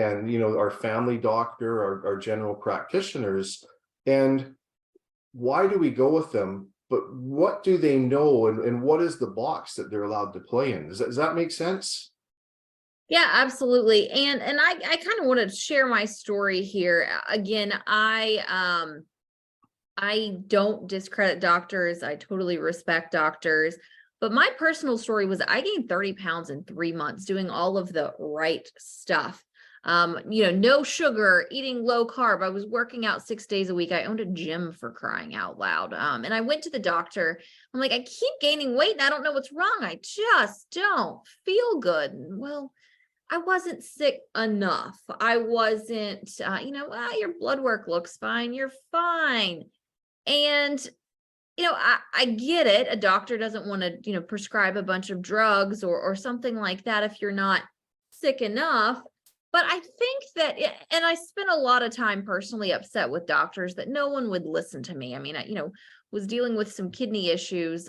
and our family doctor, our general practitioners. And why do we go with them? But what do they know, and what is the box that they're allowed to play in? Does that make sense? Yeah, absolutely. And I kind of want to share my story here. Again, I don't discredit doctors. I totally respect doctors. But my personal story was I gained 30 pounds in 3 months doing all of the right stuff. No sugar, eating low carb. I was working out 6 days a week. I owned a gym, for crying out loud. And I went to the doctor. I'm like, I keep gaining weight and I don't know what's wrong. I just don't feel good. Well, I wasn't sick enough. I wasn't, your blood work looks fine. You're fine. And, I get it. A doctor doesn't want to, prescribe a bunch of drugs or something like that if you're not sick enough. But I think that, and I spent a lot of time personally upset with doctors that no one would listen to me. I mean, I was dealing with some kidney issues,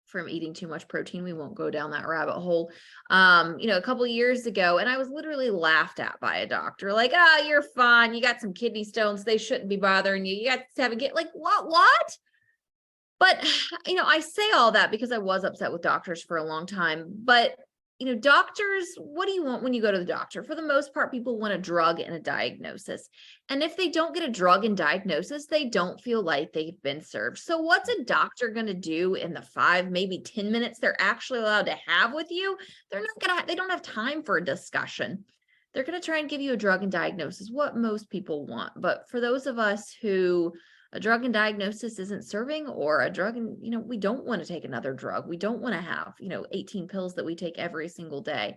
from eating too much protein. We won't go down that rabbit hole. A couple of years ago, and I was literally laughed at by a doctor, like, you're fine. You got some kidney stones. They shouldn't be bothering you. You got to have a get like, what? But, I say all that because I was upset with doctors for a long time, but doctors, what do you want when you go to the doctor? For the most part, people want a drug and a diagnosis. And if they don't get a drug and diagnosis, they don't feel like they've been served. So what's a doctor going to do in the 5, maybe 10 minutes they're actually allowed to have with you? They don't have time for a discussion. They're going to try and give you a drug and diagnosis, what most people want. But for those of us who a drug and diagnosis isn't serving, or a drug and, we don't want to take another drug. We don't want to have, 18 pills that we take every single day,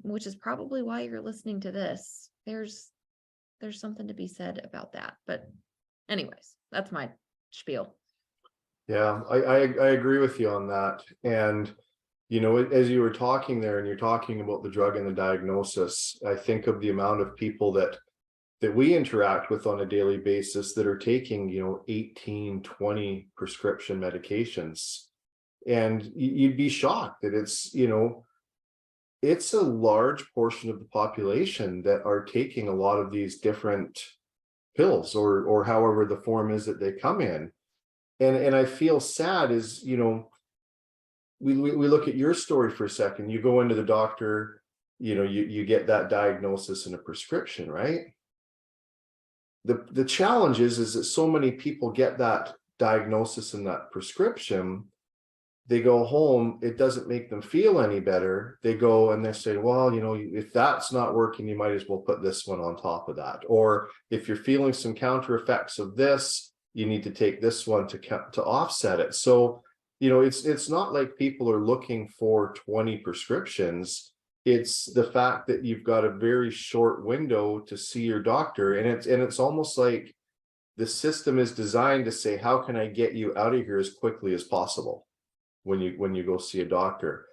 which is probably why you're listening to this. There's something to be said about that. But anyways, that's my spiel. Yeah, I agree with you on that. And, as you were talking there and you're talking about the drug and the diagnosis, I think of the amount of people that we interact with on a daily basis that are taking, 18, 20 prescription medications. And you'd be shocked that it's a large portion of the population that are taking a lot of these different pills, or however the form is that they come in. And I feel sad is, we look at your story for a second. You go into the doctor, you get that diagnosis and a prescription, right? The challenge is that so many people get that diagnosis and that prescription, they go home, it doesn't make them feel any better. They go and they say, well, if that's not working, you might as well put this one on top of that. Or if you're feeling some counter effects of this, you need to take this one to offset it. So, it's not like people are looking for 20 prescriptions. It's the fact that you've got a very short window to see your doctor, and it's almost like the system is designed to say, how can I get you out of here as quickly as possible when you go see a doctor?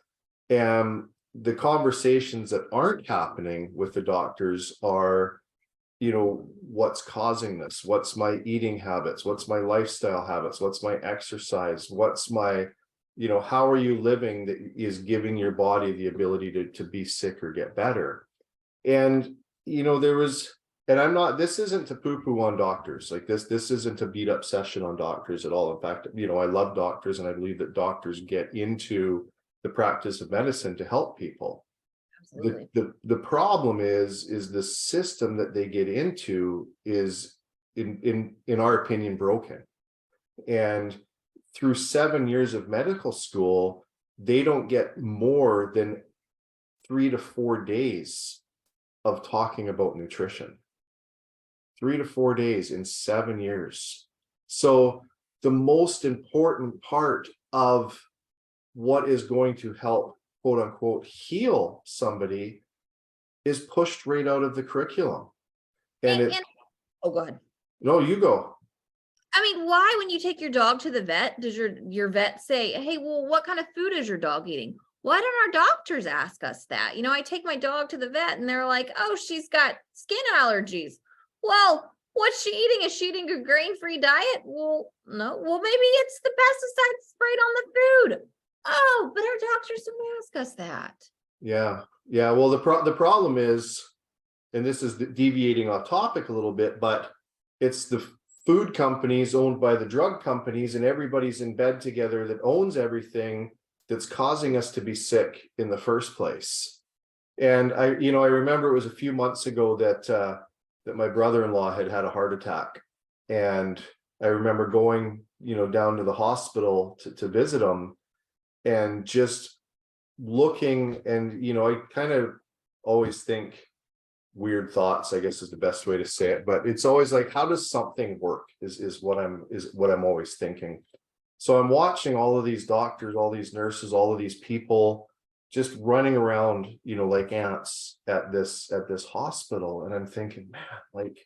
And the conversations that aren't happening with the doctors are, what's causing this? What's my eating habits? What's my lifestyle habits? What's my exercise? What's my how are you living that is giving your body the ability to be sick or get better? And, this isn't to poo-poo on doctors. Like this isn't a beat up session on doctors at all. In fact, I love doctors, and I believe that doctors get into the practice of medicine to help people. Absolutely. The problem is the system that they get into is in our opinion broken. And through 7 years of medical school, they don't get more than 3 to 4 days of talking about nutrition. 3 to 4 days in 7 years. So the most important part of what is going to help, quote unquote, heal somebody is pushed right out of the curriculum. Oh, go ahead. No, you go. I mean, why, when you take your dog to the vet, does your vet say, hey, well, what kind of food is your dog eating? Why don't our doctors ask us that? I take my dog to the vet and they're like, oh, she's got skin allergies. Well, what's she eating? Is she eating a grain-free diet? Well, no. Well, maybe it's the pesticide sprayed on the food. Oh, but our doctors don't ask us that. Yeah. Well, the problem is and this is deviating off topic a little bit, but it's the food companies owned by the drug companies, and everybody's in bed together that owns everything that's causing us to be sick in the first place. And I remember it was a few months ago that my brother-in-law had a heart attack, and I remember going, down to the hospital to visit him, and just looking, and I kind of always think weird thoughts, I guess is the best way to say it, but it's always like, how does something work is what I'm always thinking. So I'm watching all of these doctors, all these nurses, all of these people just running around, like ants at this hospital, and I'm thinking, man, like,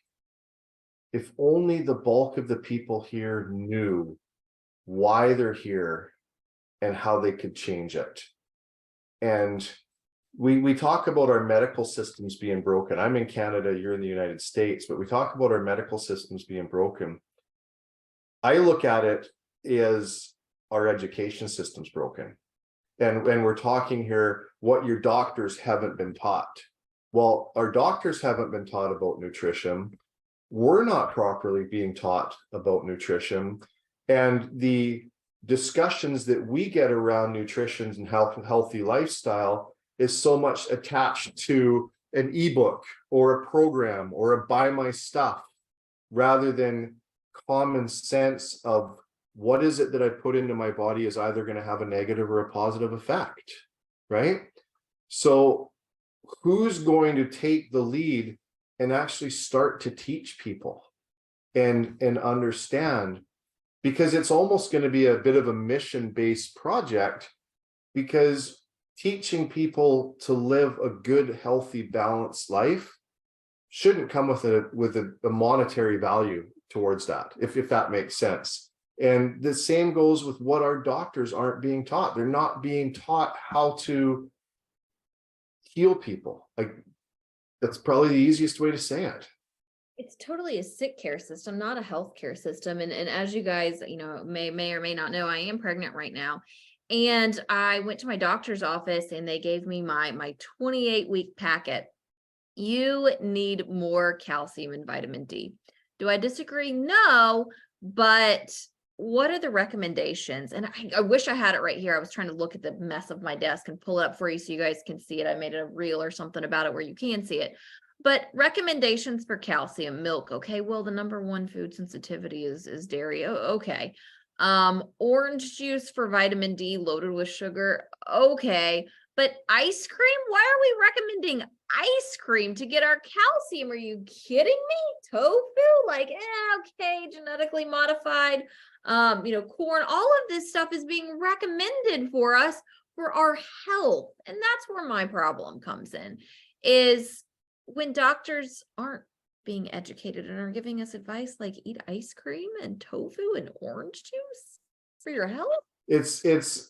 if only the bulk of the people here knew why they're here and how they could change it. And we talk about our medical systems being broken. I'm in Canada, you're in the United States, but we talk about our medical systems being broken. I look at it as our education system's broken. And we're talking here what your doctors haven't been taught. Well, our doctors haven't been taught about nutrition. We're not properly being taught about nutrition. And the discussions that we get around nutrition and healthy lifestyle is so much attached to an ebook or a program or a buy my stuff, rather than common sense of what is it that I put into my body is either going to have a negative or a positive effect, right? So who's going to take the lead and actually start to teach people and understand? Because it's almost going to be a bit of a mission-based project, because teaching people to live a good, healthy, balanced life shouldn't come with a monetary value towards that, if that makes sense. And the same goes with what our doctors aren't being taught. They're not being taught how to heal people. Like, that's probably the easiest way to say it. It's totally a sick care system, not a health care system. And as you guys, may or may not know, I am pregnant right now. And I went to my doctor's office and they gave me my 28-week packet. You need more calcium and vitamin D. Do I disagree? No, but what are the recommendations? And I wish I had it right here. I was trying to look at the mess of my desk and pull it up for you so you guys can see it. I made a reel or something about it where you can see it. But recommendations for calcium, milk. Okay, well, the number one food sensitivity is dairy. Oh, okay. Orange juice for vitamin D loaded with sugar. Okay. But ice cream? Why are we recommending ice cream to get our calcium? Are you kidding me? Tofu? Like, okay, genetically modified, corn, all of this stuff is being recommended for us for our health. And that's where my problem comes in, is when doctors aren't being educated and are giving us advice like eat ice cream and tofu and orange juice for your health.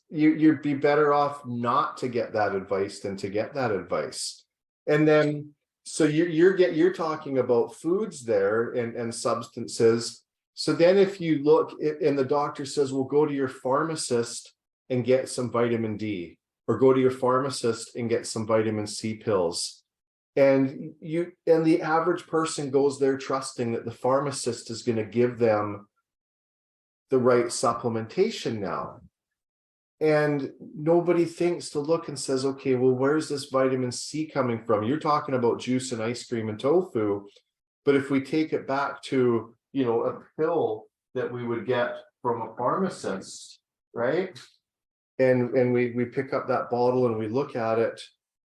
You'd be better off not to get that advice than to get that advice. And then, so you're talking about foods there and substances. So then if you look and the doctor says, well, go to your pharmacist and get some vitamin D, or go to your pharmacist and get some vitamin C pills. And the average person goes there trusting that the pharmacist is going to give them the right supplementation now. And nobody thinks to look and says, okay, well, where's this vitamin C coming from? You're talking about juice and ice cream and tofu. But if we take it back to, a pill that we would get from a pharmacist, right? And we pick up that bottle and we look at it,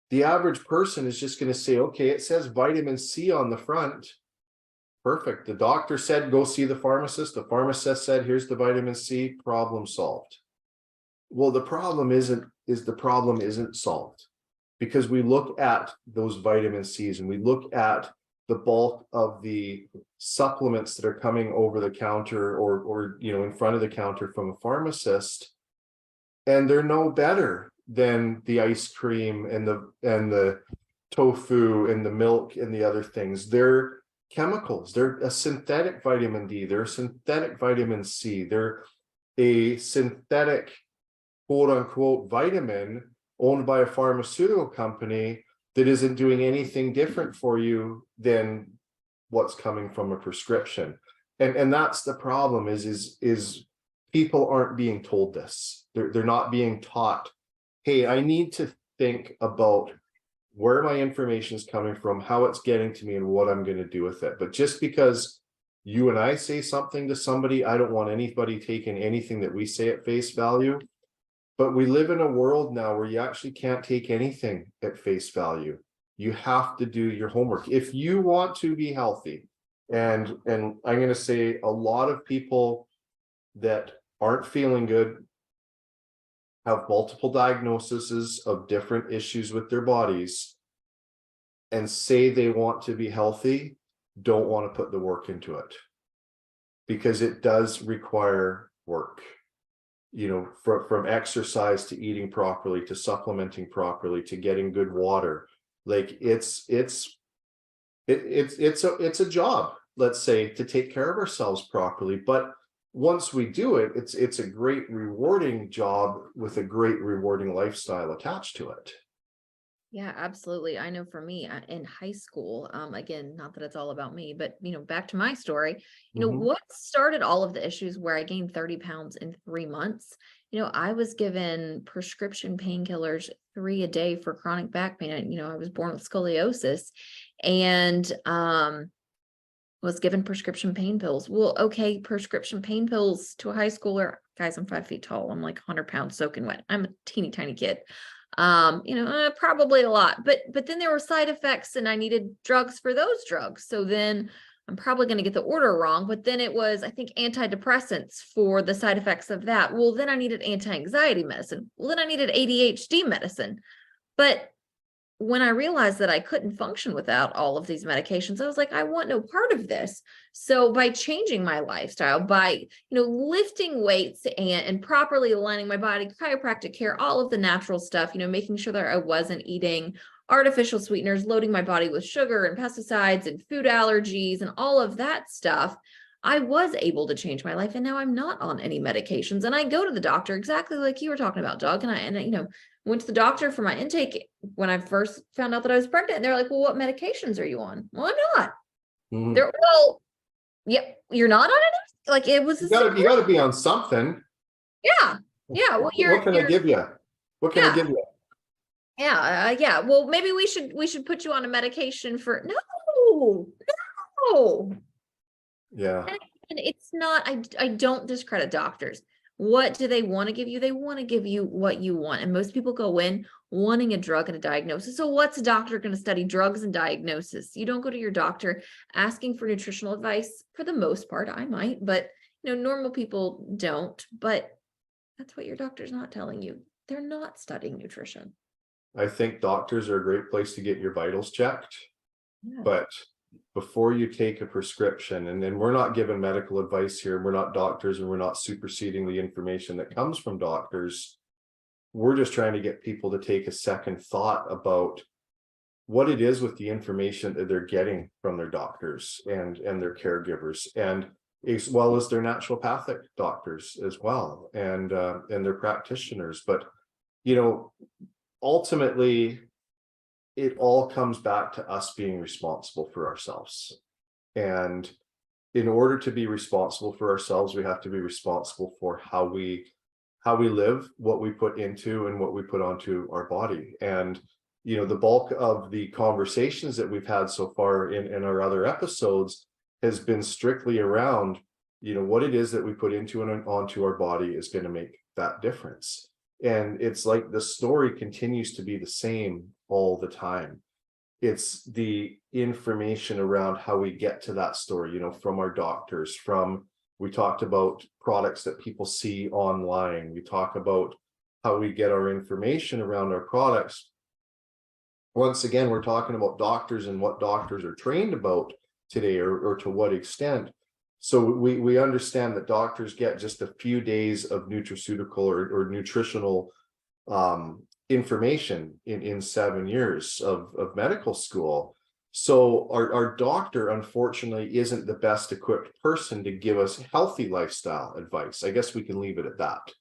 the average person is just going to say, okay, it says vitamin C on the front. Perfect. The doctor said, go see the pharmacist. The pharmacist said, here's the vitamin C, problem solved. Well, the problem isn't solved, because we look at those vitamin C's and we look at the bulk of the supplements that are coming over the counter or in front of the counter from a pharmacist, and they're no better than the ice cream and the tofu and the milk and the other things. They're chemicals. They're a synthetic vitamin D. They're a synthetic vitamin C. They're a synthetic quote unquote vitamin owned by a pharmaceutical company that isn't doing anything different for you than what's coming from a prescription. And that's the problem is people aren't being told this. They're not being taught, hey, I need to think about where my information is coming from, how it's getting to me, and what I'm going to do with it. But just because you and I say something to somebody, I don't want anybody taking anything that we say at face value. But we live in a world now where you actually can't take anything at face value. You have to do your homework if you want to be healthy. And I'm going to say a lot of people that aren't feeling good have multiple diagnoses of different issues with their bodies and say they want to be healthy, don't want to put the work into it, because it does require work, you know, from exercise to eating properly, to supplementing properly, to getting good water. Like it's a job, let's say, to take care of ourselves properly. But once we do it, it's a great rewarding job with a great rewarding lifestyle attached to it. Yeah, absolutely. I know for me in high school, again, not that it's all about me, but back to my story, Mhm. what started all of the issues where I gained 30 pounds in 3 months? I was given prescription painkillers 3 a day for chronic back pain. I was born with scoliosis and was given prescription pain pills. Well, okay, prescription pain pills to a high schooler. Guys, I'm 5 feet tall. I'm like 100 pounds soaking wet. I'm a teeny tiny kid. Probably a lot, but then there were side effects and I needed drugs for those drugs. So then I'm probably going to get the order wrong, but then it was, I think, antidepressants for the side effects of that. Well, then I needed anti-anxiety medicine. Well, then I needed ADHD medicine. But when I realized that I couldn't function without all of these medications, I was like, I want no part of this. So by changing my lifestyle, by, lifting weights and properly aligning my body, chiropractic care, all of the natural stuff, making sure that I wasn't eating artificial sweeteners, loading my body with sugar and pesticides and food allergies and all of that stuff, I was able to change my life. And now I'm not on any medications. And I go to the doctor exactly like you were talking about, Doug. And I went to the doctor for my intake when I first found out that I was pregnant. And they're like, well, what medications are you on? Well, I'm not. Mhm. They're, well, yeah, you're not on any? Like it was a You gotta be on something. yeah. Yeah. Well, What can I give you? What can I yeah. give you? Yeah. Yeah. Well, maybe we should put you on a medication for, no. Yeah. And it's not, I don't discredit doctors. What do they want to give you? They want to give you what you want. And most people go in wanting a drug and a diagnosis. So what's a doctor going to study? Drugs and diagnosis. You don't go to your doctor asking for nutritional advice. For the most part, I might, but normal people don't. But that's what your doctor's not telling you. They're not studying nutrition. I think doctors are a great place to get your vitals checked, Yeah. but before you take a prescription, and then we're not giving medical advice here, we're not doctors, and we're not superseding the information that comes from doctors. We're just trying to get people to take a second thought about what it is with the information that they're getting from their doctors and their caregivers, and as well as their naturopathic doctors as well, and their practitioners. But ultimately it all comes back to us being responsible for ourselves. And in order to be responsible for ourselves, we have to be responsible for how we live, what we put into and what we put onto our body. And the bulk of the conversations that we've had so far in our other episodes has been strictly around what it is that we put into and onto our body is going to make that difference. And it's like the story continues to be the same all the time. It's the information around how we get to that story, from our doctors, we talked about products that people see online. We talk about how we get our information around our products. Once again, we're talking about doctors and what doctors are trained about today, or to what extent. So we understand that doctors get just a few days of nutraceutical or nutritional information in 7 years of medical school. So our doctor, unfortunately, isn't the best equipped person to give us healthy lifestyle advice. I guess we can leave it at that.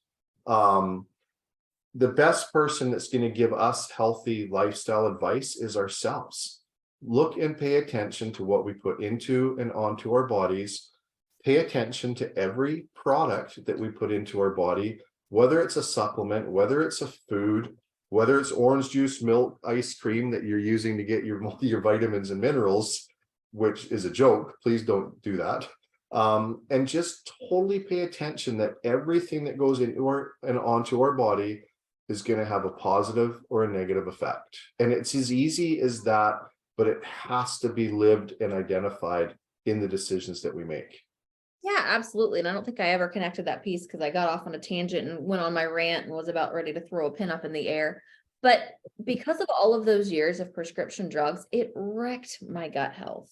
the best person that's going to give us healthy lifestyle advice is ourselves. Look and pay attention to what we put into and onto our bodies. Pay attention to every product that we put into our body, whether it's a supplement, whether it's a food, whether it's orange juice, milk, ice cream that you're using to get your vitamins and minerals, which is a joke. Please don't do that. And just totally pay attention that everything that goes into our and onto our body is going to have a positive or a negative effect. And it's as easy as that, but it has to be lived and identified in the decisions that we make. Yeah, absolutely. And I don't think I ever connected that piece because I got off on a tangent and went on my rant and was about ready to throw a pin up in the air. But because of all of those years of prescription drugs, it wrecked my gut health.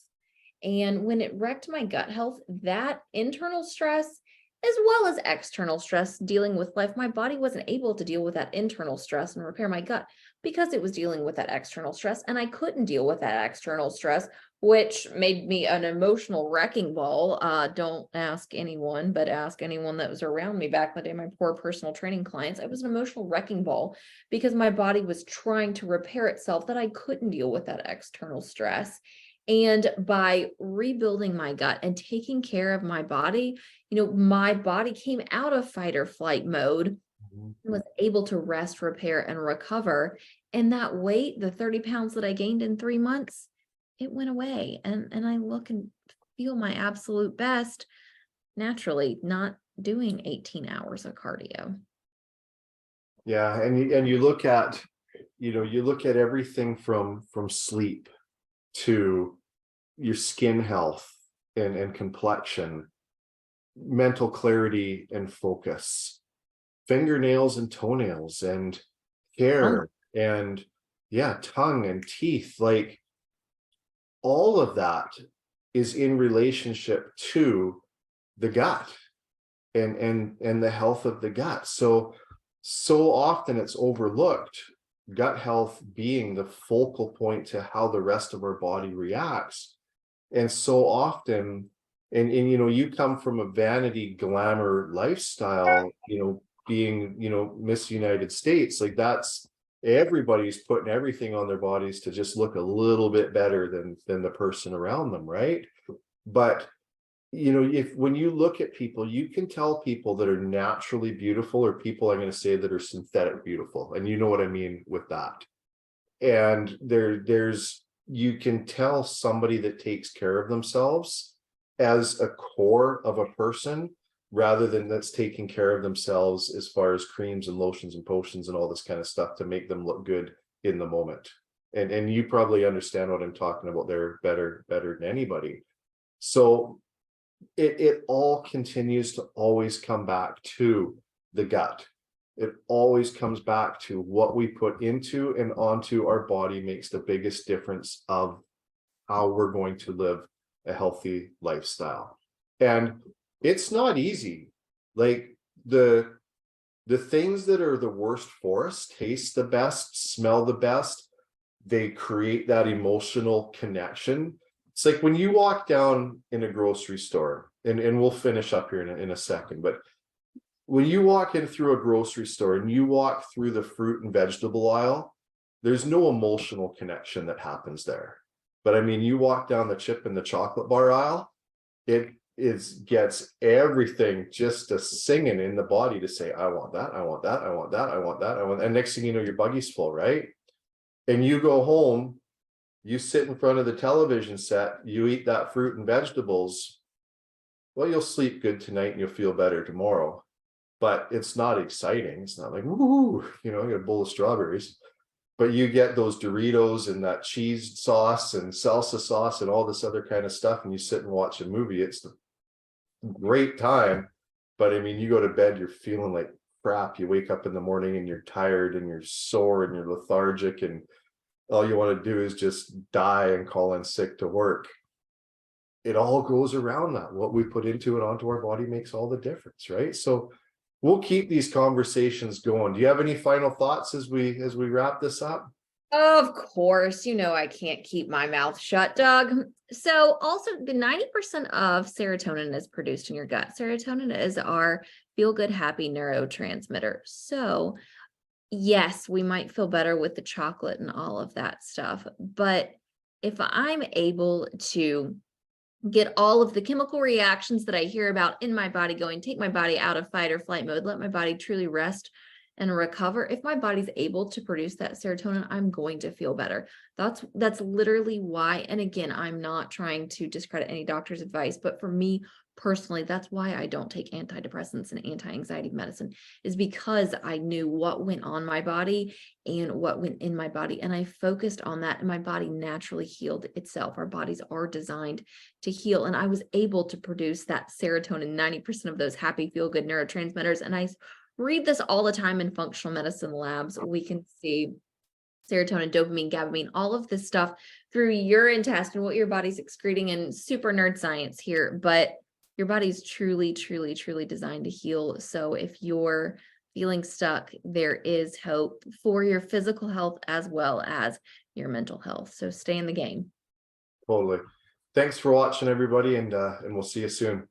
And when it wrecked my gut health, that internal stress, as well as external stress dealing with life, my body wasn't able to deal with that internal stress and repair my gut because it was dealing with that external stress. And I couldn't deal with that external stress, which made me an emotional wrecking ball. Don't ask anyone, but ask anyone that was around me back in the day, my poor personal training clients. I was an emotional wrecking ball because my body was trying to repair itself, that I couldn't deal with that external stress. And by rebuilding my gut and taking care of my body, my body came out of fight or flight mode and was able to rest, repair, and recover. And that weight, the 30 pounds that I gained in 3 months, it went away. And I look and feel my absolute best naturally, not doing 18 hours of cardio. Yeah, and you look at, you look at everything from sleep to your skin health and complexion, mental clarity and focus, fingernails and toenails and hair and tongue and teeth. Like, all of that is in relationship to the gut and the health of the gut. So often it's overlooked, gut health being the focal point to how the rest of our body reacts. And so often, and you come from a vanity glamour lifestyle, being, Miss United States, like that's, everybody's putting everything on their bodies to just look a little bit better than the person around them, right? But if when you look at people, you can tell people that are naturally beautiful or people, I'm going to say, that are synthetic beautiful, and you know what I mean with that. And there's you can tell somebody that takes care of themselves as a core of a person, rather than that's taking care of themselves as far as creams and lotions and potions and all this kind of stuff to make them look good in the moment. And you probably understand what I'm talking about there better than anybody. So it all continues to always come back to the gut. It always comes back to what we put into and onto our body makes the biggest difference of how we're going to live a healthy lifestyle. And it's not easy. Like, the things that are the worst for us taste the best, smell the best. They create that emotional connection. It's like when you walk down in a grocery store, and we'll finish up here in a second, but when you walk in through a grocery store and you walk through the fruit and vegetable aisle, there's no emotional connection that happens there. But I mean, you walk down the chip and the chocolate bar aisle, it gets everything just a singing in the body to say, I want that, I want that, I want that, I want that, I want. And next thing you know, your buggy's full, right? And you go home, you sit in front of the television set, you eat that fruit and vegetables. Well, you'll sleep good tonight and you'll feel better tomorrow. But it's not exciting. It's not like, woo, you get a bowl of strawberries. But you get those Doritos and that cheese sauce and salsa sauce and all this other kind of stuff, and you sit and watch a movie. It's a great time. But I mean, you go to bed, you're feeling like crap. You wake up in the morning and you're tired and you're sore and you're lethargic, and all you want to do is just die and call in sick to work. It all goes around that. What we put into and onto our body makes all the difference, right? So we'll keep these conversations going. Do you have any final thoughts as we wrap this up? Of course, I can't keep my mouth shut, Doug. So also, the 90% of serotonin is produced in your gut. Serotonin is our feel-good, happy neurotransmitter. So yes, we might feel better with the chocolate and all of that stuff. But if I'm able to get all of the chemical reactions that I hear about in my body going, take my body out of fight or flight mode, let my body truly rest and recover. If my body's able to produce that serotonin, I'm going to feel better. That's literally why. And again, I'm not trying to discredit any doctor's advice, but for me personally, that's why I don't take antidepressants and anti-anxiety medicine, is because I knew what went on my body and what went in my body. And I focused on that, and my body naturally healed itself. Our bodies are designed to heal. And I was able to produce that serotonin, 90% of those happy, feel good neurotransmitters. And I read this all the time in functional medicine labs. We can see serotonin, dopamine, GABAamine, all of this stuff through urine test and what your body's excreting, and super nerd science here, but your body's truly, truly, truly designed to heal. So if you're feeling stuck, there is hope for your physical health as well as your mental health. So stay in the game. Totally. Thanks for watching, everybody, and we'll see you soon.